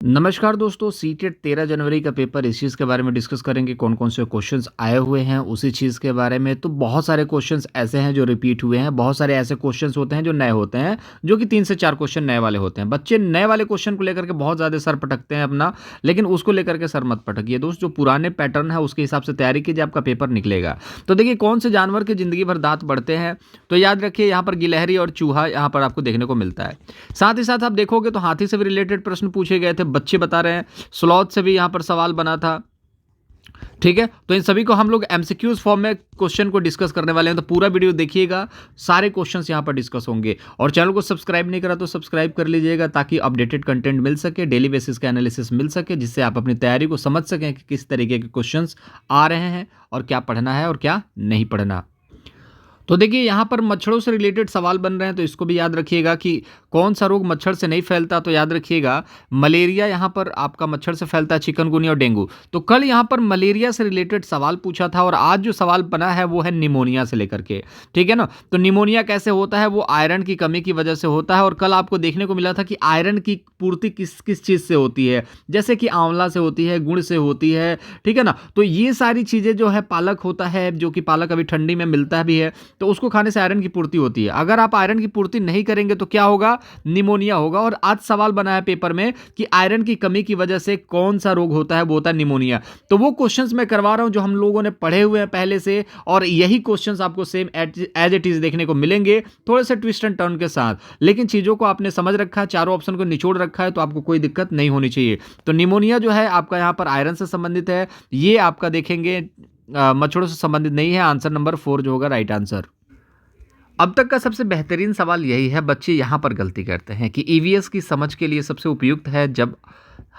नमस्कार दोस्तों, सीटेट 13 जनवरी का पेपर इस चीज़ के बारे में डिस्कस करेंगे कौन कौन से क्वेश्चंस आए हुए हैं उसी चीज़ के बारे में। तो बहुत सारे क्वेश्चंस ऐसे हैं जो रिपीट हुए हैं, बहुत सारे ऐसे क्वेश्चंस होते हैं जो नए होते हैं, जो कि 3 से 4 क्वेश्चन नए वाले होते हैं। बच्चे नए वाले क्वेश्चन को लेकर के बहुत ज़्यादा सर पटकते हैं अपना, लेकिन उसको लेकर के सर मत पटकिए दोस्त। जो पुराने पैटर्न है उसके हिसाब से तैयारी कीजिए, आपका पेपर निकलेगा। तो देखिए कौन से जानवर के ज़िंदगी भर दाँत बढ़ते हैं, तो याद रखिए यहाँ पर गिलहरी और चूहा यहाँ पर आपको देखने को मिलता है। साथ ही साथ आप देखोगे तो हाथी से भी रिलेटेड प्रश्न पूछे गए थे, बच्चे बता रहे हैं। स्लॉथ से भी यहां पर सवाल बना था। ठीक है, तो इन सभी को हम लोग एमसीक्यूज फॉर्म में क्वेश्चन को डिस्कस करने वाले हैं, तो पूरा वीडियो देखिएगा, सारे क्वेश्चंस यहां पर डिस्कस होंगे। और चैनल को सब्सक्राइब नहीं करा तो सब्सक्राइब कर लीजिएगा, ताकि अपडेटेड कंटेंट मिल सके, डेली बेसिस का एनालिसिस मिल सके, जिससे आप अपनी तैयारी को समझ सकें कि किस तरीके के क्वेश्चंस आ रहे हैं और क्या पढ़ना है और क्या नहीं पढ़ना। तो देखिए यहाँ पर मच्छरों से रिलेटेड सवाल बन रहे हैं, तो इसको भी याद रखिएगा कि कौन सा रोग मच्छर से नहीं फैलता। तो याद रखिएगा मलेरिया यहाँ पर आपका मच्छर से फैलता है, चिकनगुनिया और डेंगू। तो कल यहाँ पर मलेरिया से रिलेटेड सवाल पूछा था, और आज जो सवाल बना है वो है निमोनिया से लेकर के। ठीक है ना, तो निमोनिया कैसे होता है, वो आयरन की कमी की वजह से होता है। और कल आपको देखने को मिला था कि आयरन की पूर्ति किस किस चीज़ से होती है, जैसे कि आंवला से होती है, गुड़ से होती है। ठीक है ना, तो ये सारी चीज़ें जो है, पालक होता है, जो कि पालक अभी ठंडी में मिलता भी है, तो उसको खाने से आयरन की पूर्ति होती है। अगर आप आयरन की पूर्ति नहीं करेंगे तो क्या होगा, निमोनिया होगा। और आज सवाल बना है पेपर में कि आयरन की कमी की वजह से कौन सा रोग होता है, वो होता है निमोनिया। तो वो क्वेश्चंस मैं करवा रहा हूं जो हम लोगों ने पढ़े हुए हैं पहले से, और यही क्वेश्चंस आपको सेम एज इट इज देखने को मिलेंगे, थोड़े से ट्विस्ट एंड टर्न के साथ। लेकिन चीजों को आपने समझ रखा है, चारों ऑप्शन को निचोड़ रखा है, तो आपको कोई दिक्कत नहीं होनी चाहिए। तो निमोनिया जो है आपका यहां पर आयरन से संबंधित है, ये आपका देखेंगे मच्छरों से संबंधित नहीं है। आंसर नंबर 4 जो होगा राइट आंसर। अब तक का सबसे बेहतरीन सवाल यही है, बच्चे यहाँ पर गलती करते हैं कि ईवीएस की समझ के लिए सबसे उपयुक्त है जब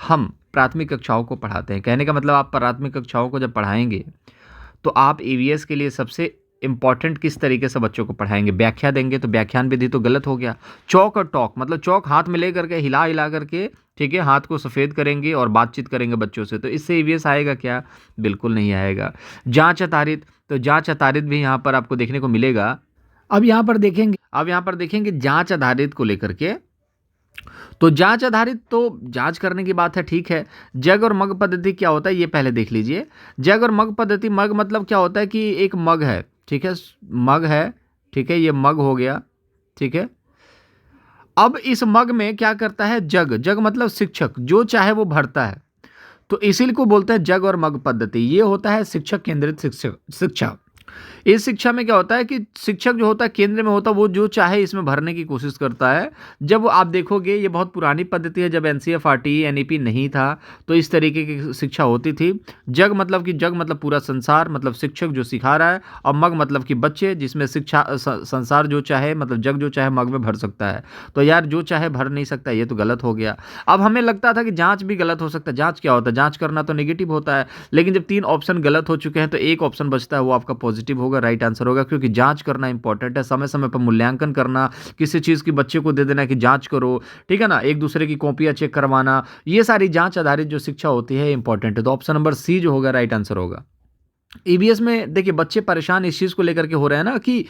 हम प्राथमिक कक्षाओं को पढ़ाते हैं। कहने का मतलब आप प्राथमिक कक्षाओं को जब पढ़ाएंगे तो आप ईवीएस के लिए सबसे इंपॉर्टेंट किस तरीके से बच्चों को पढ़ाएंगे, व्याख्या देंगे। तो व्याख्यान विधि तो गलत हो गया। चौक और टॉक मतलब चौक हाथ में ले करके हिला हिला करके, ठीक है, हाथ को सफ़ेद करेंगे और बातचीत करेंगे बच्चों से, तो इससे ईवीएस आएगा क्या, बिल्कुल नहीं आएगा। जांच आधारित, तो जांच आधारित भी यहाँ पर आपको देखने को मिलेगा। अब यहाँ पर देखेंगे जांच आधारित को लेकर के। तो जांच आधारित, तो जांच करने की बात है, ठीक है। जग और मग पद्धति क्या होता है ये पहले देख लीजिए। जग और मग पद्धति, मग मतलब क्या होता है कि एक मग है, ठीक है, मग है, ठीक है, ये मग हो गया, ठीक है। अब इस मग में क्या करता है, जग, जग मतलब शिक्षक, जो चाहे वो भरता है, तो इसीलिए को बोलते हैं जग और मग पद्धति। ये होता है शिक्षक केंद्रित शिक्षा। इस शिक्षा में क्या होता है कि शिक्षक जो होता है केंद्र में होता है, वो जो चाहे इसमें भरने की कोशिश करता है। जब आप देखोगे ये बहुत पुरानी पद्धति है, जब एनसीईआरटी एनईपी नहीं था तो इस तरीके की शिक्षा होती थी। जग मतलब कि जग मतलब पूरा संसार, मतलब शिक्षक जो सिखा रहा है, और मग मतलब कि बच्चे, जिसमें शिक्षा संसार जो चाहे, मतलब जग जो चाहे मग में भर सकता है। तो यार जो चाहे भर नहीं सकता, ये तो गलत हो गया। अब हमें लगता था कि जांच भी गलत हो सकता है। जांच क्या होता है, जांच करना तो नेगेटिव होता है, लेकिन जब 3 ऑप्शन गलत हो चुके हैं तो एक ऑप्शन बचता है, वो आपका पॉजिटिव होगा, राइट आंसर होगा। क्योंकि जांच करना इंपॉर्टेंट है, समय समय पर मूल्यांकन करना, किसी चीज़ की बच्चे को दे देना कि जांच करो, ठीक है ना, एक दूसरे की कॉपियां चेक करवाना, ये सारी जांच आधारित जो शिक्षा होती है इंपॉर्टेंट है। तो ऑप्शन नंबर सी जो होगा राइट आंसर होगा। ईवीएस में देखिए बच्चे परेशान इस चीज़ को लेकर के हो रहे हैं ना कि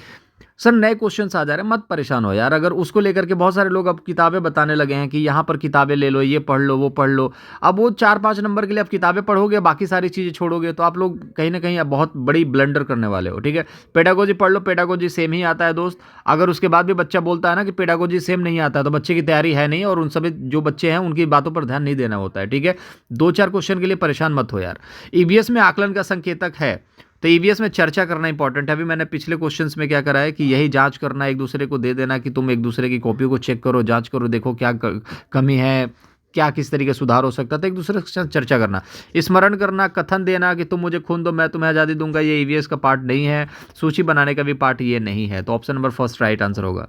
सर नए क्वेश्चंस आ जा रहे हैं, मत परेशान हो यार। अगर उसको लेकर के बहुत सारे लोग अब किताबें बताने लगे हैं कि यहाँ पर किताबें ले लो, ये पढ़ लो, वो पढ़ लो। अब वो 4-5 नंबर के लिए आप किताबें पढ़ोगे, बाकी सारी चीज़ें छोड़ोगे, तो आप लोग कहीं ना कहीं अब बहुत बड़ी ब्लंडर करने वाले हो। ठीक है, पेडागोजी पढ़ लो, पेडागोजी सेम ही आता है दोस्त। अगर उसके बाद भी बच्चा बोलता है ना कि पेडागोजी सेम नहीं आता है, तो बच्चे की तैयारी है नहीं, और उन सभी जो बच्चे हैं उनकी बातों पर ध्यान नहीं देना होता है। ठीक है, 2-4 क्वेश्चन के लिए परेशान मत हो यार। ईवीएस में आकलन का संकेतक है, तो ईवीएस में चर्चा करना इंपॉर्टेंट है। अभी मैंने पिछले क्वेश्चंस में क्या करा है कि यही जांच करना, एक दूसरे को दे देना कि तुम एक दूसरे की कॉपियों को चेक करो, जांच करो, देखो क्या कमी है, क्या किस तरीके सुधार हो सकता है, तो एक दूसरे के साथ चर्चा करना। स्मरण करना, कथन देना कि तुम मुझे खून दो मैं तुम्हें आज़ादी दूंगा, ये ईवीएस का पार्ट नहीं है। सूची बनाने का भी पार्ट ये नहीं है। तो option number first right answer होगा।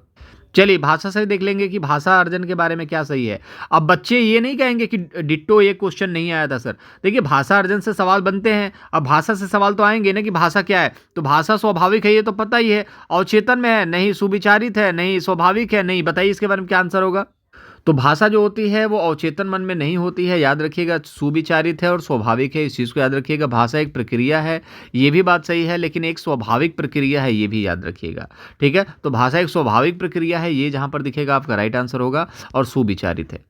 चलिए भाषा से देख लेंगे कि भाषा अर्जन के बारे में क्या सही है। अब बच्चे ये नहीं कहेंगे कि डिट्टो ये क्वेश्चन नहीं आया था सर। देखिए भाषा अर्जन से सवाल बनते हैं, अब भाषा से सवाल तो आएंगे ना कि भाषा क्या है। तो भाषा स्वाभाविक है, ये तो पता ही है। अवचेतन में है नहीं, सुविचारित है नहीं, स्वाभाविक है नहीं। बताइए इसके बारे में क्या आंसर होगा। तो भाषा जो होती है वो अवचेतन मन में नहीं होती है, याद रखिएगा। सुविचारित है और स्वाभाविक है, इस चीज़ को याद रखिएगा। भाषा एक प्रक्रिया है, ये भी बात सही है, लेकिन एक स्वाभाविक प्रक्रिया है, ये भी याद रखिएगा। ठीक है, तो भाषा एक स्वाभाविक प्रक्रिया है, ये जहाँ पर दिखेगा आपका राइट आंसर होगा, और सुविचारित है।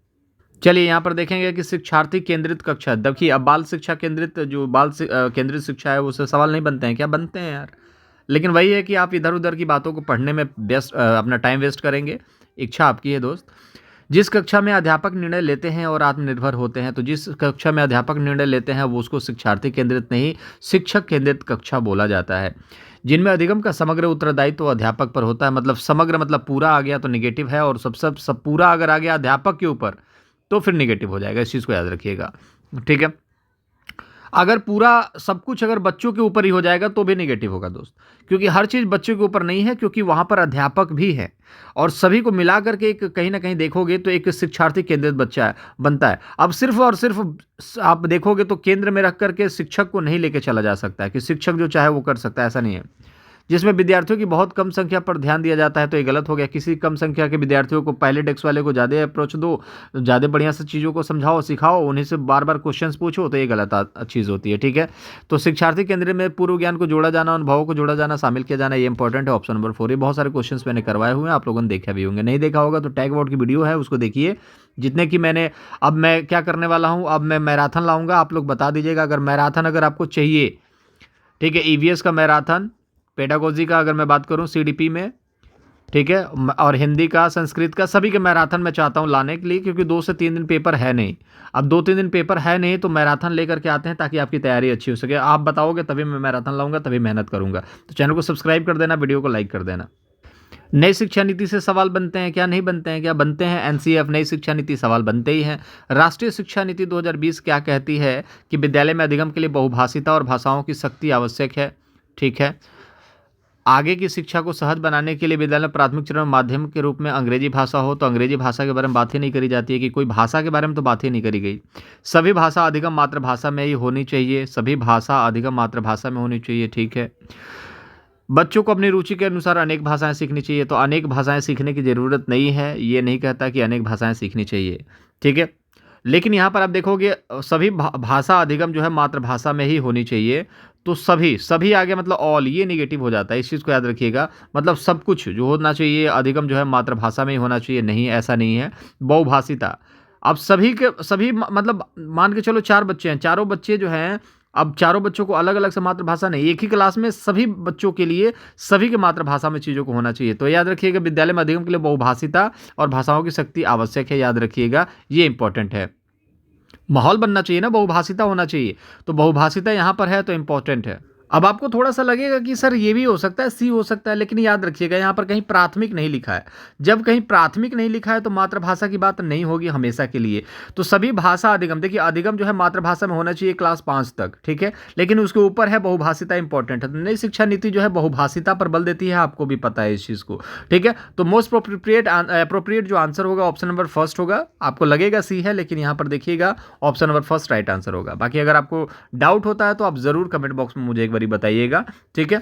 चलिए यहाँ पर देखेंगे कि शिक्षार्थी केंद्रित कक्षा। देखिए अब बाल शिक्षा केंद्रित जो केंद्रित शिक्षा है उससे सवाल नहीं बनते हैं क्या? बनते हैं यार। लेकिन वही है कि आप इधर उधर की बातों को पढ़ने में अपना टाइम वेस्ट करेंगे। इच्छा आपकी है दोस्त। जिस कक्षा में अध्यापक निर्णय लेते हैं और आत्मनिर्भर होते हैं, तो जिस कक्षा में अध्यापक निर्णय लेते हैं वो उसको शिक्षार्थी केंद्रित नहीं शिक्षक केंद्रित कक्षा बोला जाता है। जिनमें अधिगम का समग्र उत्तरदायित्व तो अध्यापक पर होता है। मतलब समग्र मतलब पूरा आ गया तो निगेटिव है, और सब पूरा अगर आ गया अध्यापक के ऊपर तो फिर निगेटिव हो जाएगा। इस चीज़ को याद रखिएगा, ठीक है। अगर पूरा सब कुछ अगर बच्चों के ऊपर ही हो जाएगा तो भी नेगेटिव होगा दोस्त, क्योंकि हर चीज़ बच्चों के ऊपर नहीं है, क्योंकि वहाँ पर अध्यापक भी है और सभी को मिला करके एक कहीं ना कहीं देखोगे तो एक शिक्षार्थी केंद्रित बच्चा है बनता है। अब सिर्फ और सिर्फ आप देखोगे तो केंद्र में रख करके शिक्षक को नहीं लेके चला जा सकता है कि शिक्षक जो चाहे वो कर सकता है, ऐसा नहीं है। जिसमें विद्यार्थियों की बहुत कम संख्या पर ध्यान दिया जाता है तो ये गलत हो गया। किसी कम संख्या के विद्यार्थियों को पहले डेस्क वाले को ज़्यादा अप्रोच दो, ज़्यादा बढ़िया से चीज़ों को समझाओ सिखाओ, उन्हीं से बार बार क्वेश्चंस पूछो, तो ये गलत चीज़ होती है, ठीक है। तो शिक्षार्थी केंद्र में पूर्व ज्ञान को जोड़ा जाना, अनुभवों को जोड़ा जाना, शामिल किया जाना, ये इंपॉर्टेंट है। Option number 4। ये बहुत सारे क्वेश्चन मैंने करवाए हुए हैं, आप लोगों ने देखा भी होंगे। नहीं देखा होगा तो टैग बोर्ड की वीडियो है उसको देखिए, जितने की मैंने। अब मैं क्या करने वाला हूँ, अब मैं मैराथन लाऊंगा, आप लोग बता दीजिएगा अगर मैराथन अगर आपको चाहिए, ठीक है। ईवीएस का मैराथन, पेडागोजी का अगर मैं बात करूं सीडीपी में, ठीक है, और हिंदी का, संस्कृत का, सभी के मैराथन मैं चाहता हूं लाने के लिए, क्योंकि 2 से 3 दिन पेपर है नहीं। अब 2-3 दिन पेपर है नहीं तो मैराथन लेकर के आते हैं ताकि आपकी तैयारी अच्छी हो सके। आप बताओगे तभी मैं मैराथन लाऊंगा, तभी मेहनत करूंगा। तो चैनल को सब्सक्राइब कर देना, वीडियो को लाइक कर देना। नई शिक्षा नीति से सवाल बनते हैं क्या? नहीं बनते हैं क्या? बनते हैं। एनसीएफ नई शिक्षा नीति सवाल बनते ही हैं। राष्ट्रीय शिक्षा नीति 2020 क्या कहती है कि विद्यालय में अधिगम के लिए बहुभाषिता और भाषाओं की सख्ती आवश्यक है, ठीक है। आगे की शिक्षा को सहज बनाने के लिए विद्यालय में प्राथमिक चरण माध्यम के रूप में अंग्रेजी भाषा हो, तो अंग्रेजी भाषा के बारे में बात ही नहीं करी जाती है कि कोई भाषा के बारे में तो बात ही नहीं करी गई। सभी भाषा अधिगम मातृभाषा में ही होनी चाहिए, सभी भाषा अधिगम मातृभाषा में होनी चाहिए, ठीक है। बच्चों को अपनी रुचि के अनुसार अनेक भाषाएं सीखनी चाहिए, तो अनेक भाषाएं सीखने की ज़रूरत नहीं है, ये नहीं कहता कि अनेक भाषाएं सीखनी चाहिए, ठीक है। लेकिन यहाँ पर आप देखोगे सभी भाषा अधिगम जो है मातृभाषा में ही होनी चाहिए, तो सभी सभी आगे मतलब ऑल, ये नेगेटिव हो जाता है। इस चीज़ को याद रखिएगा। मतलब सब कुछ जो होना चाहिए अधिगम जो है मातृभाषा में ही होना चाहिए, नहीं ऐसा नहीं है। बहुभाषिता, अब सभी के सभी मतलब मान के चलो 4 बच्चे हैं, चारों बच्चे जो हैं, अब चारों बच्चों को अलग अलग से मातृभाषा नहीं, एक ही क्लास में सभी बच्चों के लिए सभी के मातृभाषा में चीज़ों को होना चाहिए। तो याद रखिएगा विद्यालय में अधिगम के लिए बहुभाषिता और भाषाओं की शक्ति आवश्यक है, याद रखिएगा, ये इंपॉर्टेंट है। माहौल बनना चाहिए ना, बहुभाषिता होना चाहिए, तो बहुभाषिता यहाँ पर है तो इंपॉर्टेंट है। अब आपको थोड़ा सा लगेगा कि सर ये भी हो सकता है, सी हो सकता है, लेकिन याद रखिएगा यहाँ पर कहीं प्राथमिक नहीं लिखा है। जब कहीं प्राथमिक नहीं लिखा है तो मातृभाषा की बात नहीं होगी हमेशा के लिए। तो सभी भाषा अधिगम, देखिए अधिगम जो है मातृभाषा में होना चाहिए क्लास 5 तक, ठीक है, लेकिन उसके ऊपर है बहुभाषिता इंपॉर्टेंट है। तो नई शिक्षा नीति जो है बहुभाषिता पर बल देती है, आपको भी पता है इस चीज़ को, ठीक है। तो मोस्ट अप्रोप्रिएट जो आंसर होगा ऑप्शन नंबर 1 होगा। आपको लगेगा सी है, लेकिन यहाँ पर देखिएगा ऑप्शन नंबर 1 राइट आंसर होगा। बाकी अगर आपको डाउट होता है तो आप जरूर कमेंट बॉक्स में मुझे एक बार बताइएगा, ठीक है।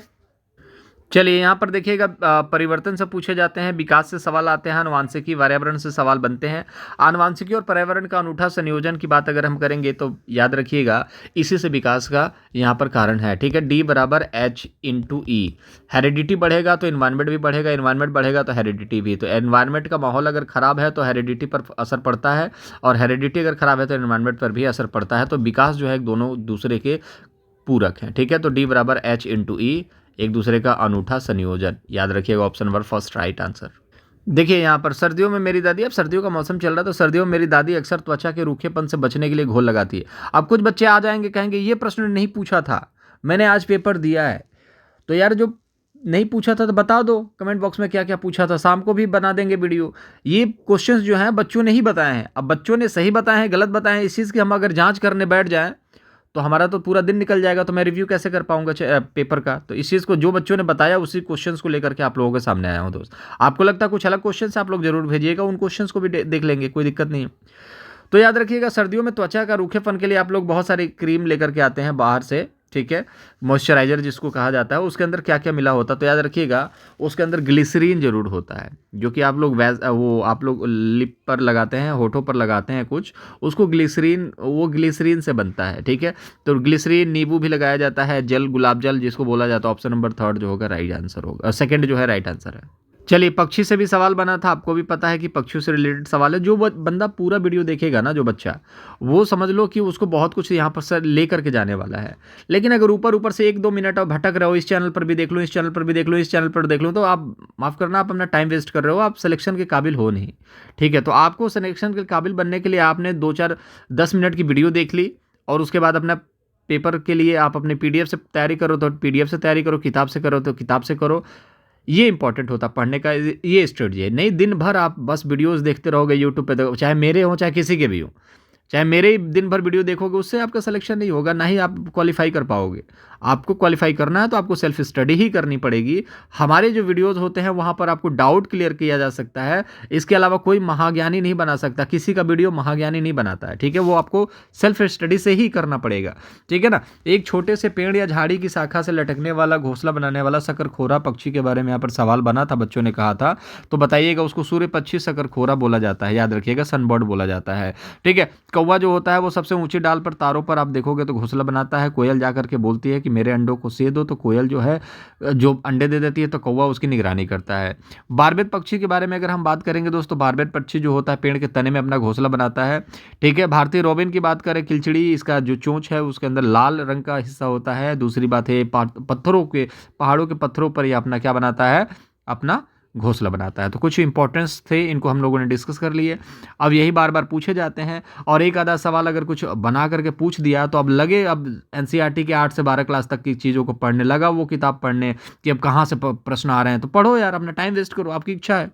चलिए यहाँ पर देखिएगा परिवर्तन से पूछे जाते हैं, विकास से सवाल आते हैं, आनुवांशिकी पर्यावरण से सवाल बनते हैं। आनुवांशिकी और पर्यावरण का अनूठा संयोजन की बात अगर हम करेंगे तो याद रखिएगा इसी से विकास का यहाँ पर कारण है, ठीक है। D बराबर H/E। हेरिडिटी बढ़ेगा तो इन्वायरमेंट भी बढ़ेगा, इन्वायरमेंट बढ़ेगा तो हेरिडिटी भी। तो एनवायरमेंट का माहौल अगर खराब है तो हेरिडिटी पर असर पड़ता है, और हेरिडिटी अगर खराब है तो इन्वायरमेंट पर भी असर पड़ता है। तो विकास जो है दोनों दूसरे के पूरक हैं, ठीक है। तो D बराबर H/E, एक दूसरे का अनूठा संयोजन, याद रखिएगा ऑप्शन नंबर 1 राइट आंसर। देखिए यहाँ पर सर्दियों में मेरी दादी, अब सर्दियों का मौसम चल रहा है तो सर्दियों में मेरी दादी अक्सर त्वचा के रूखेपन से बचने के लिए घोल लगाती है। अब कुछ बच्चे आ जाएंगे कहेंगे ये प्रश्न नहीं पूछा था, मैंने आज पेपर दिया है। तो यार जो नहीं पूछा था तो बता दो कमेंट बॉक्स में क्या क्या पूछा था, शाम को भी बना देंगे वीडियो। ये क्वेश्चंस जो हैं बच्चों ने ही बताए हैं। अब बच्चों ने सही बताए हैं गलत बताए हैं, इस चीज़ की हम अगर जांच करने बैठ जाएं तो हमारा तो पूरा दिन निकल जाएगा, तो मैं रिव्यू कैसे कर पाऊंगा पेपर का। तो इस चीज़ को जो बच्चों ने बताया उसी क्वेश्चंस को लेकर के आप लोगों के सामने आया हूं दोस्त। आपको लगता है कुछ अलग क्वेश्चंस आप लोग जरूर भेजिएगा, उन क्वेश्चंस को भी देख लेंगे, कोई दिक्कत नहीं है। तो याद रखिएगा सर्दियों में त्वचा का रूखेपन के लिए आप लोग बहुत सारी क्रीम लेकर के आते हैं बाहर से, ठीक है, मॉइस्चराइजर जिसको कहा जाता है। उसके अंदर क्या क्या मिला होता है तो याद रखिएगा उसके अंदर ग्लिसरीन जरूर होता है, जो कि आप लोग आप लोग लिप पर लगाते हैं, होठों पर लगाते हैं कुछ, उसको ग्लिसरीन, वो ग्लिसरीन से बनता है, ठीक है। तो ग्लिसरीन, नींबू भी लगाया जाता है, जल, गुलाब जल जिसको बोला जाता है। ऑप्शन नंबर 3 जो होगा राइट आंसर होगा, सेकेंड जो है राइट आंसर है। चलिए, पक्षी से भी सवाल बना था, आपको भी पता है कि पक्षियों से रिलेटेड सवाल है। जो बंदा पूरा वीडियो देखेगा ना, जो बच्चा, वो समझ लो कि उसको बहुत कुछ यहाँ पर सर ले करके जाने वाला है। लेकिन अगर ऊपर ऊपर से 1-2 मिनट आप भटक रहे हो, इस चैनल पर भी देख लो, इस चैनल पर भी देख लो, इस चैनल पर देख लो, तो आप माफ़ करना, आप अपना टाइम वेस्ट कर रहे हो, आप सिलेक्शन के काबिल हो नहीं। ठीक है, तो आपको सिलेक्शन के काबिल बनने के लिए आपने 2-4 10 मिनट की वीडियो देख ली, और उसके बाद अपना पेपर के लिए आप अपने पीडीएफ से तैयारी करो तो पीडीएफ से तैयारी करो, किताब से करो तो किताब से करो। ये इंपॉर्टेंट होता पढ़ने का, ये स्ट्रेटजी है। नहीं दिन भर आप बस वीडियोस देखते रहोगे यूट्यूब पे, तो चाहे मेरे हों चाहे किसी के भी हों, चाहे मेरे ही दिन भर वीडियो देखोगे, उससे आपका सिलेक्शन नहीं होगा, ना ही आप क्वालिफाई कर पाओगे। आपको क्वालिफाई करना है तो आपको सेल्फ स्टडी ही करनी पड़ेगी। हमारे जो वीडियोस होते हैं वहाँ पर आपको डाउट क्लियर किया जा सकता है, इसके अलावा कोई महाज्ञानी नहीं बना सकता, किसी का वीडियो महाज्ञानी नहीं बनाता है। ठीक है, वो आपको सेल्फ स्टडी से ही करना पड़ेगा। ठीक है ना। एक छोटे से पेड़ या झाड़ी की शाखा से लटकने वाला, घोंसला बनाने वाला शकरखोरा पक्षी के बारे में यहाँ पर सवाल बना था, बच्चों ने कहा था, तो बताइएगा। उसको सूर्य पक्षी शकरखोरा बोला जाता है, याद रखिएगा, सनबर्ड बोला जाता है। ठीक है। कौवा जो होता है वो सबसे ऊंची डाल पर, तारों पर आप देखोगे तो घोंसला बनाता है। कोयल जाकर के बोलती है कि मेरे अंडों को से दो, तो कोयल जो है जो अंडे दे देती है, तो कौवा उसकी निगरानी करता है। बारबेट पक्षी के बारे में अगर हम बात करेंगे दोस्तों, बारबेट पक्षी जो होता है पेड़ के तने में अपना घोंसला बनाता है। ठीक है। भारतीय रॉबिन की बात करें, किलचिड़ी, इसका जो चोंच है उसके अंदर लाल रंग का हिस्सा होता है। दूसरी बात है पत्थरों के, पहाड़ों के पत्थरों पर ये अपना क्या बनाता है, अपना घोंसला बनाता है। तो कुछ इंपॉर्टेंस थे, इनको हम लोगों ने डिस्कस कर लिए। अब यही बार बार पूछे जाते हैं, और एक आधा सवाल अगर कुछ बना करके पूछ दिया तो अब लगे, अब एनसीईआरटी के 8 से 12 क्लास तक की चीज़ों को पढ़ने लगा वो किताब पढ़ने, कि अब कहाँ से प्रश्न आ रहे हैं। तो पढ़ो यार, अपना टाइम वेस्ट करो, आपकी इच्छा है।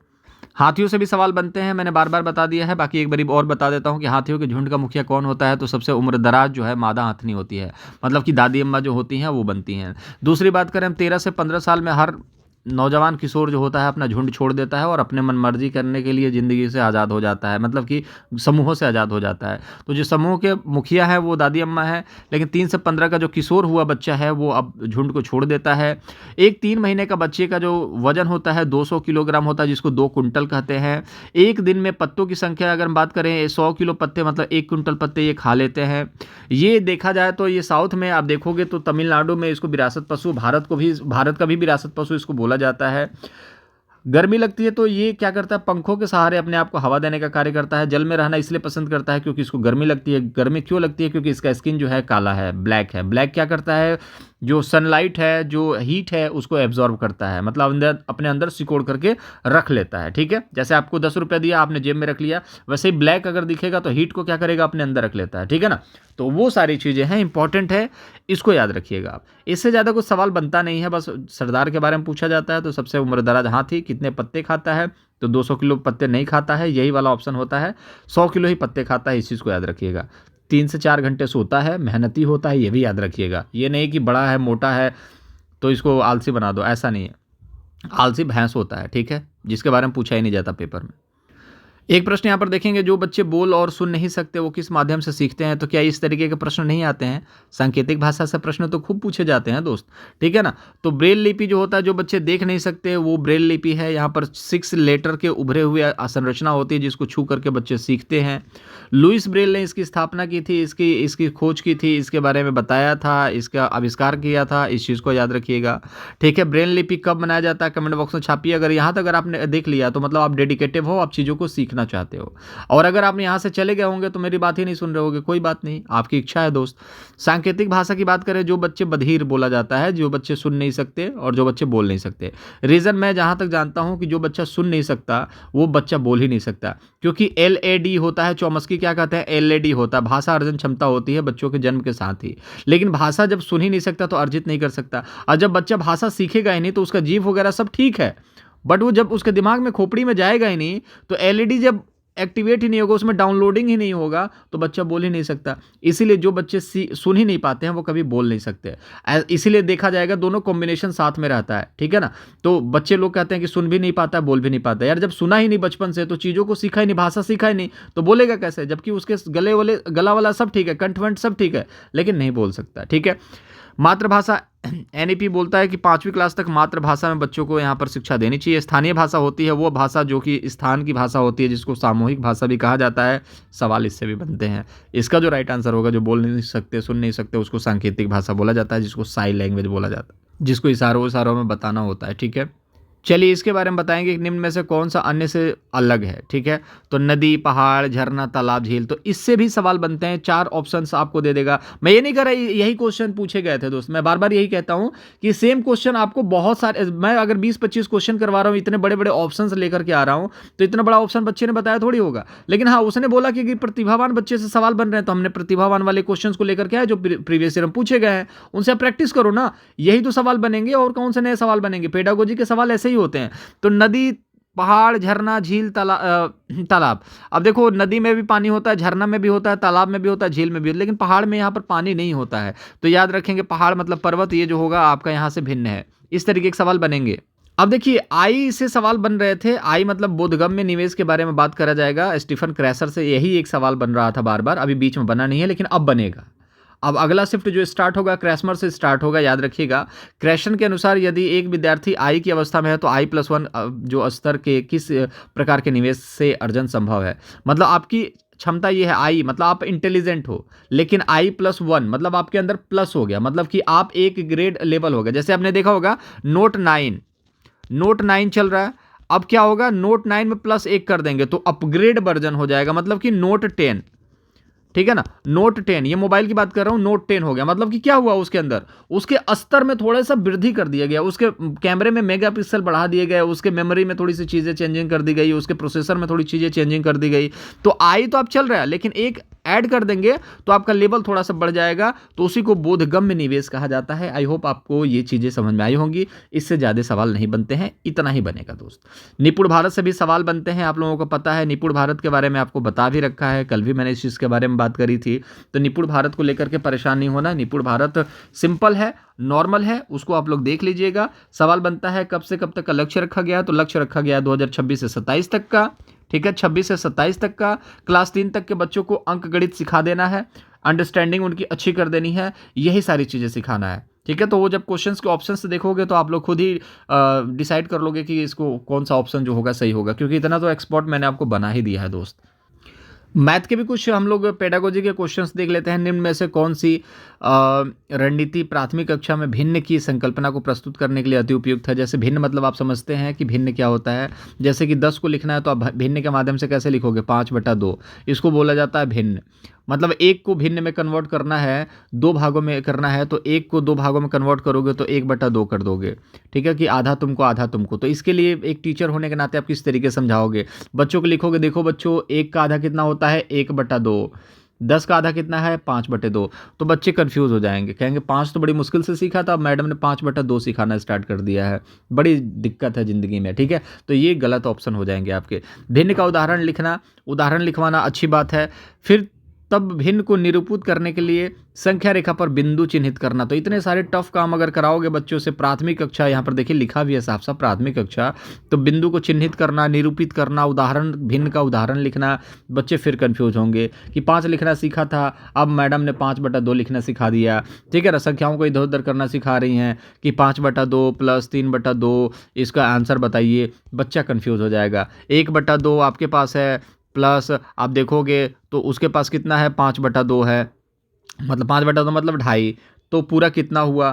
हाथियों से भी सवाल बनते हैं, मैंने बार बार बता दिया है, बाकी एक बार और बता देता हूँ कि हाथियों के झुंड का मुखिया कौन होता है। तो सबसे उम्र दराज जो है मादा हाथनी होती है, मतलब कि दादी अम्मा जो होती हैं वो बनती हैं। दूसरी बात करें, हम 13 से 15 साल में हर नौजवान किशोर जो होता है अपना झुंड छोड़ देता है और अपने मन मर्जी करने के लिए ज़िंदगी से आज़ाद हो जाता है, मतलब कि समूहों से आज़ाद हो जाता है। तो जो समूह के मुखिया है वो दादी अम्मा है, लेकिन 3 से 15 का जो किशोर हुआ बच्चा है वो अब झुंड को छोड़ देता है। एक 3 महीने का बच्चे का जो वजन होता है 200 किलोग्राम होता है, जिसको 2 कुंटल कहते हैं। एक दिन में पत्तों की संख्या अगर हम बात करें, 100 किलो पत्ते मतलब 1 कुंटल पत्ते ये खा लेते हैं। ये देखा जाए तो ये साउथ में आप देखोगे तो तमिलनाडु में इसको विरासत पशु, भारत का भी विरासत पशु इसको बोला जाता है। गर्मी लगती है तो ये क्या करता है, पंखों के सहारे अपने आप को हवा देने का कार्य करता है। जल में रहना इसलिए पसंद करता है क्योंकि इसको गर्मी लगती है। गर्मी क्यों लगती है? क्योंकि इसका स्किन जो है काला है, ब्लैक है। ब्लैक क्या करता है, जो सनलाइट है, जो हीट है, उसको एब्जॉर्ब करता है, मतलब अंदर अपने अंदर सिकोड़ करके रख लेता है। ठीक है, जैसे आपको 10 रुपये दिया, आपने जेब में रख लिया, वैसे ही ब्लैक अगर दिखेगा तो हीट को क्या करेगा, अपने अंदर रख लेता है। ठीक है ना। तो वो सारी चीज़ें हैं, इंपॉर्टेंट है, इसको याद रखिएगा आप। इससे ज़्यादा कुछ सवाल बनता नहीं है, बस सरदार के बारे में पूछा जाता है। तो सबसे उम्रदराज हाथी कितने पत्ते खाता है, तो 200 किलो पत्ते नहीं खाता है, यही वाला ऑप्शन होता है। 100 किलो ही पत्ते खाता है, इस चीज़ को याद रखिएगा। 3 से 4 घंटे सोता है, मेहनती होता है, ये भी याद रखिएगा। ये नहीं कि बड़ा है, मोटा है, तो इसको आलसी बना दो, ऐसा नहीं है। आलसी भैंस होता है, ठीक है, जिसके बारे में पूछा ही नहीं जाता पेपर में। एक प्रश्न यहाँ पर देखेंगे, जो बच्चे बोल और सुन नहीं सकते वो किस माध्यम से सीखते हैं? तो क्या इस तरीके के प्रश्न नहीं आते हैं? सांकेतिक भाषा से प्रश्न तो खूब पूछे जाते हैं दोस्त, ठीक है ना। तो ब्रेल लिपि जो होता है, जो बच्चे देख नहीं सकते वो ब्रेल लिपि है। यहाँ पर 6 लेटर के उभरे हुए संरचना होती है जिसको छू करके बच्चे सीखते हैं। लुइस ब्रेल ने इसकी स्थापना की थी, इसकी खोज की थी, इसके बारे में बताया था, इसका आविष्कार किया था, इस चीज़ को याद रखिएगा। ठीक है। ब्रेल लिपि कब बनाया जाता है, कमेंट बॉक्स में छापिए। अगर यहाँ तक अगर आपने देख लिया तो मतलब आप डेडिकेटिव हो, आप चीज़ों को सीखना चाहते हो। और अगर आप यहाँ से चले गए होंगे तो मेरी बात ही नहीं सुन रहे होगे, कोई बात नहीं, आपकी इच्छा है दोस्त। सांकेतिक भाषा की बात करें, जो बच्चे बधिर बोला जाता है, जो बच्चे सुन नहीं सकते और जो बच्चे बोल नहीं सकते। रीज़न मैं जहाँ तक जानता हूँ कि जो बच्चा सुन नहीं सकता वो बच्चा बोल ही नहीं सकता, क्योंकि LAD होता है, चौमस्की क्या कहते हैं, LAD होता है, भाषा अर्जन क्षमता होती है बच्चों के जन्म के साथ ही। लेकिन भाषा जब सुन ही नहीं सकता तो अर्जित नहीं कर सकता। और जब बच्चा भाषा सीखेगा ही नहीं तो उसका जीव वगैरह सब ठीक है, बट वो जब उसके दिमाग में खोपड़ी में जाएगा ही नहीं, तो LED जब एक्टिवेट ही नहीं होगा, उसमें डाउनलोडिंग ही नहीं होगा, तो बच्चा बोल ही नहीं सकता। इसीलिए जो बच्चे सुन ही नहीं पाते हैं वो कभी बोल नहीं सकते। इसीलिए देखा जाएगा दोनों कॉम्बिनेशन साथ में रहता है, ठीक है ना। तो बच्चे लोग कहते हैं कि सुन भी नहीं पाता, बोल भी नहीं पाता। यार जब सुना ही नहीं बचपन से, तो चीज़ों को सीखा ही नहीं, भाषा सीखा ही नहीं, तो बोलेगा कैसे? जबकि उसके गला वाला सब ठीक है, कंठवंठ सब ठीक है, लेकिन नहीं बोल सकता। ठीक है। मातृभाषा, NEP बोलता है कि 5वीं क्लास तक मातृभाषा में बच्चों को यहाँ पर शिक्षा देनी चाहिए। स्थानीय भाषा होती है वो भाषा जो कि स्थान की भाषा होती है, जिसको सामूहिक भाषा भी कहा जाता है। सवाल इससे भी बनते हैं। इसका जो राइट आंसर होगा, जो बोल नहीं सकते, सुन नहीं सकते, उसको सांकेतिक भाषा बोला जाता है, जिसको साइन लैंग्वेज बोला जाता है, जिसको इशारों में बताना होता है। ठीक है। चलिए इसके बारे में बताएंगे कि निम्न में से कौन सा अन्य से अलग है। ठीक है, तो नदी, पहाड़, झरना, तालाब, झील, तो इससे भी सवाल बनते हैं। 4 ऑप्शंस आपको दे देगा। मैं ये नहीं कह रहा यही क्वेश्चन पूछे गए थे दोस्त, मैं बार बार यही कहता हूं कि सेम क्वेश्चन आपको बहुत सारे, मैं अगर 20-25 क्वेश्चन करवा रहा हूं, इतने बड़े बड़े ऑप्शन लेकर के आ रहा हूं, तो इतना बड़ा ऑप्शन बच्चे ने बताया थोड़ी होगा। लेकिन हाँ, उसने बोला कि प्रतिभावान बच्चे से सवाल बन रहे हैं, तो हमने प्रतिभावान वाले क्वेश्चन को लेकर के आए जो प्रीवियस ईयर में पूछे गए हैं, उनसे आप प्रैक्टिस करो ना, यही तो सवाल बनेंगे। और कौन से नए सवाल बनेंगे? पेडागोजी के सवाल ऐसे ही होते हैं। तो नदी, पहाड़, झरना, झील, तालाब। अब देखो, नदी में भी पानी होता है, झरना में भी होता है, तालाब में भी होता है, झील में भी होता है, लेकिन पहाड़ में यहाँ पर पानी नहीं होता है। तो याद रखेंगे, पहाड़ मतलब पर्वत, ये जो होगा आपका यहाँ से भिन्न है। इस तरीके के सवाल बनेंगे। अब देखिए, आई से सवाल बन रहे थे। आई मतलब बोधगम्य निवेश के बारे में बात करा जाएगा। स्टीफन क्रैसर से यही एक सवाल बन रहा था बार बार, अभी बीच में बना नहीं है, लेकिन अब बनेगा। अब अगला शिफ्ट जो स्टार्ट होगा क्रैसमर से स्टार्ट होगा। याद रखिएगा, क्रैशन के अनुसार यदि एक विद्यार्थी आई की अवस्था में है तो I+1 जो स्तर के किस प्रकार के निवेश से अर्जन संभव है। मतलब आपकी क्षमता ये है, आई मतलब आप इंटेलिजेंट हो, लेकिन I+1 मतलब आपके अंदर प्लस हो गया, मतलब कि आप एक ग्रेड लेवल हो गया। जैसे आपने देखा होगा नोट 9 चल रहा है, अब क्या होगा, नोट 9 में +1 कर देंगे तो अपग्रेड वर्जन हो जाएगा, मतलब कि नोट 10। ठीक है ना, नोट 10, ये मोबाइल की बात कर रहा हूं, नोट 10 हो गया। मतलब कि क्या हुआ, उसके अंदर उसके स्तर में थोड़ा सा वृद्धि कर दिया गया, उसके कैमरे में मेगापिक्सल बढ़ा दिए गए, उसके मेमोरी में थोड़ी सी चीजें चेंजिंग कर दी गई, उसके प्रोसेसर में थोड़ी चीजें चेंजिंग कर दी गई। तो आई तो आप चल रहा है, लेकिन एक ऐड कर देंगे तो आपका लेवल थोड़ा सा बढ़ जाएगा, तो उसी को बोधगम्य निवेश कहा जाता है। आई होप आपको ये चीजें समझ में आई होंगी। इससे ज्यादा सवाल नहीं बनते हैं, इतना ही बनेगा दोस्त। निपुण भारत से भी सवाल बनते हैं, आप लोगों को पता है। निपुण भारत के बारे में आपको बता भी रखा है, कल भी मैंने इस चीज के बारे में बात करी थी। तो निपुण भारत को लेकर के परेशान नहीं होना, निपुण भारत सिंपल है, नॉर्मल है, उसको आप लोग देख लीजिएगा। सवाल बनता है कब से कब तक का लक्ष्य रखा गया, तो लक्ष्य रखा गया 2026 से 27 तक का। ठीक है, 26 से 27 तक का। क्लास 3 तक के बच्चों को अंक गणित सिखा देना है, अंडरस्टैंडिंग उनकी अच्छी कर देनी है, यही सारी चीज़ें सिखाना है। ठीक है, तो वो जब क्वेश्चंस के ऑप्शंस देखोगे तो आप लोग खुद ही डिसाइड कर लोगे कि इसको कौन सा ऑप्शन जो होगा सही होगा, क्योंकि इतना तो एक्सपर्ट मैंने आपको बना ही दिया है दोस्त। मैथ के भी कुछ हम लोग पेडागोजी के क्वेश्चंस देख लेते हैं। निम्न में से कौन सी रणनीति प्राथमिक कक्षा में भिन्न की संकल्पना को प्रस्तुत करने के लिए अति उपयुक्त है। जैसे भिन्न मतलब आप समझते हैं कि भिन्न क्या होता है। जैसे कि 10 को लिखना है तो आप भिन्न के माध्यम से कैसे लिखोगे, 5/2, इसको बोला जाता है भिन्न। मतलब एक को भिन्न में कन्वर्ट करना है, 2 भागों में करना है, तो एक को 2 भागों में कन्वर्ट करोगे तो 1/2 कर दोगे। ठीक है, कि आधा तुमको आधा तुमको। तो इसके लिए एक टीचर होने के नाते आप किस तरीके से समझाओगे, बच्चों को लिखोगे। देखो बच्चों, 1 का आधा कितना होता है, 1/2। 10 का आधा कितना है, 5/2। तो बच्चे कंफ्यूज हो जाएंगे, कहेंगे 5 तो बड़ी मुश्किल से सीखा था, मैडम ने 5/2 सिखाना स्टार्ट कर दिया है, बड़ी दिक्कत है ज़िंदगी में। ठीक है, तो ये गलत ऑप्शन हो जाएंगे आपके। भिन्न का उदाहरण लिखना, उदाहरण लिखवाना अच्छी बात है। फिर तब भिन्न को निरूपित करने के लिए संख्या रेखा पर बिंदु चिन्हित करना। तो इतने सारे टफ काम अगर कराओगे बच्चों से, प्राथमिक कक्षा, यहाँ पर देखिए लिखा भी है साफ साफ प्राथमिक कक्षा, तो बिंदु को चिन्हित करना, निरूपित करना, उदाहरण, भिन्न का उदाहरण लिखना, बच्चे फिर कंफ्यूज होंगे कि 5 लिखना सीखा था, अब मैडम ने 5/2 लिखना सिखा दिया। ठीक है ना, संख्याओं को इधर उधर करना सिखा रही हैं कि 5/2 + 3/2, इसका आंसर बताइए, बच्चा कंफ्यूज हो जाएगा। 1/2 आपके पास है, प्लस आप देखोगे तो उसके पास कितना है, 5/2 है, मतलब 5/2 मतलब 2.5, तो पूरा कितना हुआ,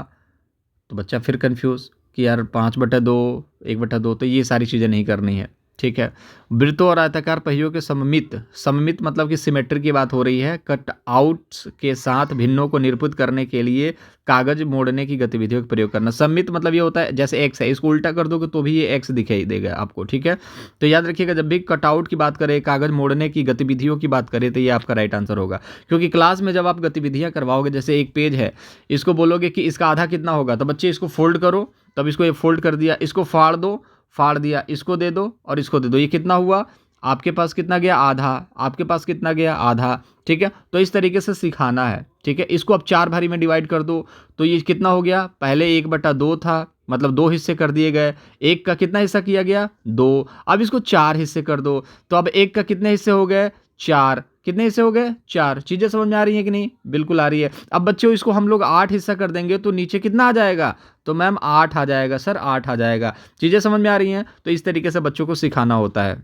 तो बच्चा फिर कंफ्यूज कि यार 5/2, 1/2, तो ये सारी चीज़ें नहीं करनी है। ठीक है, वृत्तों और आयताकार पहियों के सममित मतलब कि सिमेट्री की बात हो रही है। कट आउट्स के साथ भिन्नों को निरूपित करने के लिए कागज मोड़ने की गतिविधियों का प्रयोग करना। सममित मतलब ये होता है, जैसे एक्स है, इसको उल्टा कर दोगे तो भी ये एक्स दिखाई देगा आपको। ठीक है, तो याद रखिएगा, जब भी कटआउट की बात करें, कागज मोड़ने की गतिविधियों की बात करें, तो ये आपका राइट आंसर होगा। क्योंकि क्लास में जब आप गतिविधियां करवाओगे, जैसे एक पेज है, इसको बोलोगे कि इसका आधा कितना होगा, तो बच्चे इसको फोल्ड करो, तब इसको ये फोल्ड कर दिया, इसको फाड़ दो, फाड़ दिया, इसको दे दो और इसको दे दो, ये कितना हुआ, आपके पास कितना गया, आधा, आपके पास कितना गया, आधा। ठीक है, तो इस तरीके से सिखाना है। ठीक है, इसको आप 4 भारी में डिवाइड कर दो, तो ये कितना हो गया, पहले 1/2 था, मतलब 2 हिस्से कर दिए गए, 1 का कितना हिस्सा किया गया, 2। अब इसको 4 हिस्से कर दो, तो अब 1 का कितने हिस्से हो गए, 4। कितने हिस्से हो गए, 4। चीज़ें समझ में आ रही हैं कि नहीं, बिल्कुल आ रही है। अब बच्चों इसको हम लोग 8 हिस्सा कर देंगे तो नीचे कितना आ जाएगा, तो मैम 8 आ जाएगा सर, 8 आ जाएगा। चीज़ें समझ में आ रही हैं, तो इस तरीके से बच्चों को सिखाना होता है।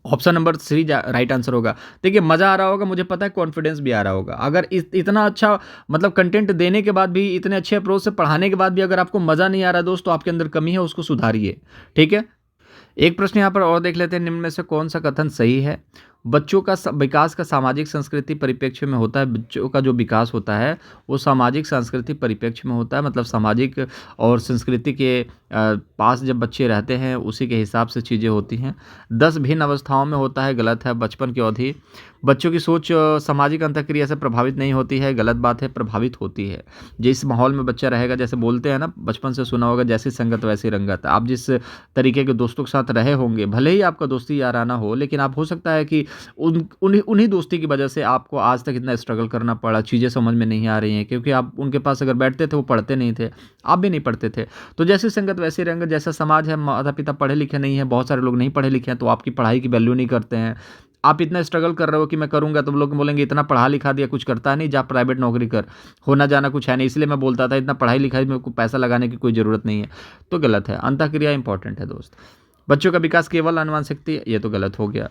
ऑप्शन नंबर 3 राइट आंसर होगा। देखिए मज़ा आ रहा होगा, मुझे पता है कॉन्फिडेंस भी आ रहा होगा। अगर इतना अच्छा मतलब कंटेंट देने के बाद भी, इतने अच्छे अप्रोच से पढ़ाने के बाद भी अगर आपको मज़ा नहीं आ रहा दोस्त, तो आपके अंदर कमी है, उसको सुधारिए। ठीक है। एक प्रश्न यहाँ पर और देख लेते हैं, निम्न में से कौन सा कथन सही है? बच्चों का विकास का सामाजिक संस्कृति परिप्रेक्ष्य में होता है। बच्चों का जो विकास होता है वो सामाजिक सांस्कृतिक परिप्रेक्ष्य में होता है, मतलब सामाजिक और संस्कृति के पास जब बच्चे रहते हैं उसी के हिसाब से चीज़ें होती हैं। 10 भिन्न अवस्थाओं में होता है, गलत है। बचपन की अवधि बच्चों की सोच सामाजिक अंतःक्रिया से प्रभावित नहीं होती है, गलत बात है, प्रभावित होती है। जिस माहौल में बच्चा रहेगा, जैसे बोलते हैं ना, बचपन से सुना होगा, जैसी संगत वैसी रंगत। आप जिस तरीके के दोस्तों के साथ रहे होंगे, भले ही आपका दोस्ती याराना हो, लेकिन आप हो सकता है कि उन्हीं दोस्ती की वजह से आपको आज तक इतना स्ट्रगल करना पड़ा, चीज़ें समझ में नहीं आ रही हैं, क्योंकि आप उनके पास अगर बैठते थे वो पढ़ते नहीं थे, आप भी नहीं पढ़ते थे। तो जैसी संगत वैसी रंगत, जैसा समाज है, माता पिता पढ़े लिखे नहीं है, बहुत सारे लोग नहीं पढ़े लिखे हैं, तो आपकी पढ़ाई की वैल्यू नहीं करते हैं। आप इतना स्ट्रगल कर रहे हो कि मैं करूँगा, तो लोग बोलेंगे इतना पढ़ा लिखा दिया, कुछ करता नहीं, जा प्राइवेट नौकरी कर, होना जाना कुछ है नहीं। इसलिए मैं बोलता था इतना पढ़ाई लिखाई में पैसा लगाने की कोई ज़रूरत नहीं है। तो गलत है, अंतःक्रिया इंपॉर्टेंट है दोस्त। बच्चों का विकास केवल आनुवंशिकता, ये तो गलत हो गया।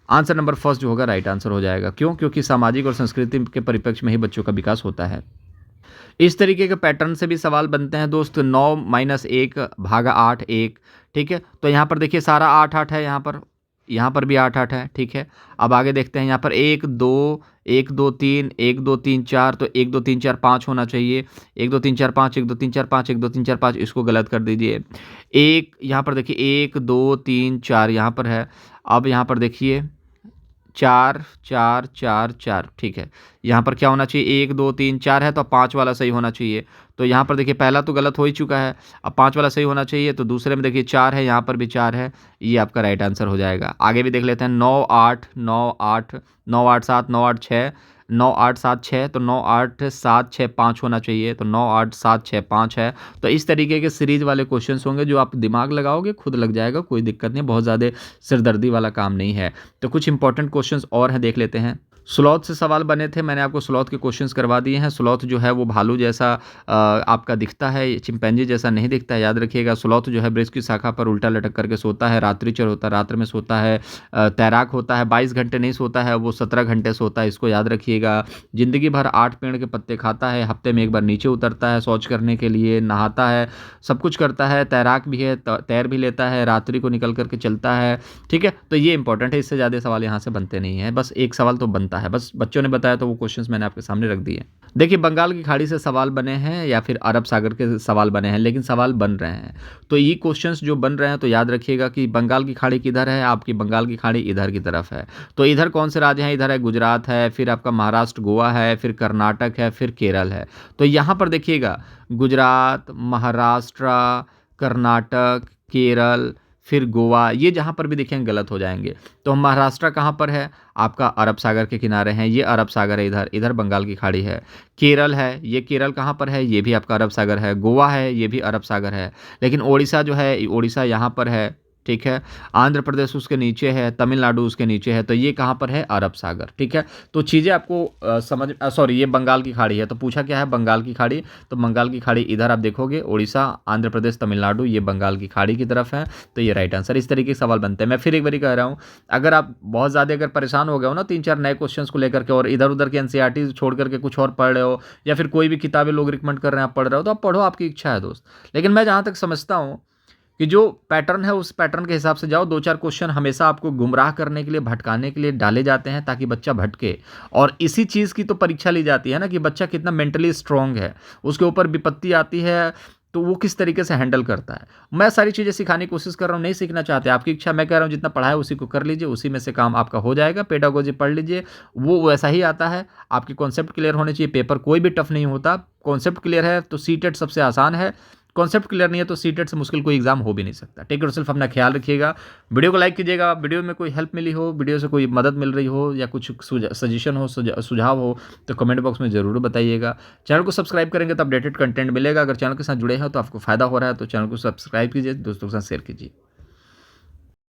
आंसर नंबर फर्स्ट जो होगा राइट आंसर हो जाएगा। क्यों? क्योंकि सामाजिक और संस्कृति के परिप्रेक्ष्य में ही बच्चों का विकास होता है। इस तरीके के पैटर्न से भी सवाल बनते हैं दोस्त। 9 - 1 भागा 8 1। ठीक है, तो यहाँ पर देखिए सारा 8 8 है, यहाँ पर भी 8 8 है। ठीक है, अब आगे देखते हैं। यहाँ पर 1 2 1 2 3 1 2 3 4, तो 1 2 3 4 5 होना चाहिए। 1 2 3 4 5 1 2 3 4 5 1 2 3 4 5, इसको गलत कर दीजिए। एक यहाँ पर देखिए 1 2 3 4 यहाँ पर है। अब यहाँ पर देखिए 4 4 4 4। ठीक है, यहाँ पर क्या होना चाहिए? 1 2 3 4 है, तो अब 5 वाला सही होना चाहिए। तो यहाँ पर देखिए पहला तो गलत हो ही चुका है, अब 5 वाला सही होना चाहिए। तो दूसरे में देखिए 4 है, यहाँ पर भी 4 है, ये आपका राइट आंसर हो जाएगा। आगे भी देख लेते हैं। 9 8 9 8 9 8 7 9 8 6 9 8 7 6, तो 9 8 7 6 5 होना चाहिए। तो 9 8 7 6 5 है। तो इस तरीके के सीरीज वाले क्वेश्चंस होंगे, जो आप दिमाग लगाओगे खुद लग जाएगा, कोई दिक्कत नहीं, बहुत ज़्यादा सिरदर्दी वाला काम नहीं है। तो कुछ इंपॉर्टेंट क्वेश्चंस और हैं, देख लेते हैं। स्लॉथ से सवाल बने थे, मैंने आपको स्लॉथ के क्वेश्चंस करवा दिए हैं। स्लॉथ जो है वो भालू जैसा आपका दिखता है, चिंपैंजी जैसा नहीं दिखता है, याद रखिएगा। स्लॉथ जो है वृक्ष की शाखा पर उल्टा लटक करके सोता है, रात्रिचर होता है, रात्र में सोता है, तैराक होता है, 22 घंटे नहीं सोता है, वो 17 घंटे सोता है, इसको याद रखिएगा। ज़िंदगी भर 8 पेड़ के पत्ते खाता है, हफ्ते में एक बार नीचे उतरता है शौच करने के लिए, नहाता है, सब कुछ करता है, तैराक भी है, तैर भी लेता है, रात्रि को निकल करके चलता है। ठीक है, तो ये इंपॉर्टेंट है, इससे ज़्यादा सवाल यहाँ से बनते नहीं हैं, बस एक सवाल तो बनता है, बस बच्चों ने बताया तो वो क्वेश्चंस मैंने आपके सामने रख दिए। देखिए बंगाल की खाड़ी से सवाल बने हैं या फिर अरब सागर के सवाल बने हैं, लेकिन सवाल बन रहे हैं, तो ये क्वेश्चंस जो बन रहे हैं, तो याद रखिएगा कि बंगाल की खाड़ी किधर है, आपकी बंगाल की खाड़ी इधर की तरफ है। तो इधर कौन से राज्य हैं? इधर है गुजरात है, फिर आपका महाराष्ट्र गोवा है, फिर कर्नाटक है, फिर केरल है। तो यहाँ पर देखिएगा गुजरात, महाराष्ट्र, कर्नाटक, केरल, फिर गोवा, ये जहाँ पर भी देखेंगे गलत हो जाएंगे। तो महाराष्ट्र कहाँ पर है? आपका अरब सागर के किनारे हैं, ये अरब सागर है, इधर इधर बंगाल की खाड़ी है। केरल है, ये केरल कहाँ पर है? ये भी आपका अरब सागर है। गोवा है, ये भी अरब सागर है। लेकिन उड़ीसा जो है, उड़ीसा यहाँ पर है। ठीक है, आंध्र प्रदेश उसके नीचे है, तमिलनाडु उसके नीचे है, तो ये कहाँ पर है? अरब सागर। ठीक है, तो चीज़ें आपको समझ सॉरी ये बंगाल की खाड़ी है, तो पूछा क्या है? बंगाल की खाड़ी। तो बंगाल की खाड़ी इधर आप देखोगे, उड़ीसा, आंध्र प्रदेश, तमिलनाडु, ये बंगाल की खाड़ी की तरफ है, तो ये राइट आंसर। इस तरीके के सवाल बनते हैं। मैं फिर एक बार कह रहा हूँ, अगर आप बहुत ज़्यादा अगर परेशान हो गए हो ना 3-4 नए क्वेश्चन को लेकर के, और इधर उधर के एनसीईआरटी छोड़ करके कुछ और पढ़ रहे हो, या फिर कोई भी किताबें लोग रिकमेंड कर रहे हैं आप पढ़ रहे हो, तो आप पढ़ो, आपकी इच्छा है दोस्त। लेकिन मैं जहाँ तक समझता हूँ कि जो पैटर्न है उस पैटर्न के हिसाब से जाओ। 2-4 क्वेश्चन हमेशा आपको गुमराह करने के लिए, भटकाने के लिए डाले जाते हैं, ताकि बच्चा भटके। और इसी चीज़ की तो परीक्षा ली जाती है ना, कि बच्चा कितना मेंटली स्ट्रांग है, उसके ऊपर विपत्ति आती है तो वो किस तरीके से हैंडल करता है। मैं सारी चीज़ें सिखाने की कोशिश कर रहा हूँ, नहीं सीखना चाहते, आपकी इच्छा। मैं कह रहा हूँ जितना पढ़ा है उसी को कर लीजिए, उसी में से काम आपका हो जाएगा। पेडागोजी पढ़ लीजिए, वो वैसा ही आता है। आपके कॉन्सेप्ट क्लियर होने चाहिए, पेपर कोई भी टफ नहीं होता। कॉन्सेप्ट क्लियर है तो सीटेट सबसे आसान है, कॉन्सेप्ट क्लियर नहीं है तो सीटेट से मुश्किल कोई एग्जाम हो भी नहीं सकता। टेक योरसेल्फ, अपना ख्याल रखिएगा। वीडियो को लाइक कीजिएगा। वीडियो में कोई हेल्प मिली हो, वीडियो से कोई मदद मिल रही हो, या कुछ सजेशन हो, सुझाव हो, तो कमेंट बॉक्स में ज़रूर बताइएगा। चैनल को सब्सक्राइब करेंगे तो अपडेटेड कंटेंट मिलेगा। अगर चैनल के साथ जुड़े हैं तो आपको फायदा हो रहा है, तो चैनल को सब्सक्राइब कीजिए, दोस्तों के साथ शेयर कीजिए।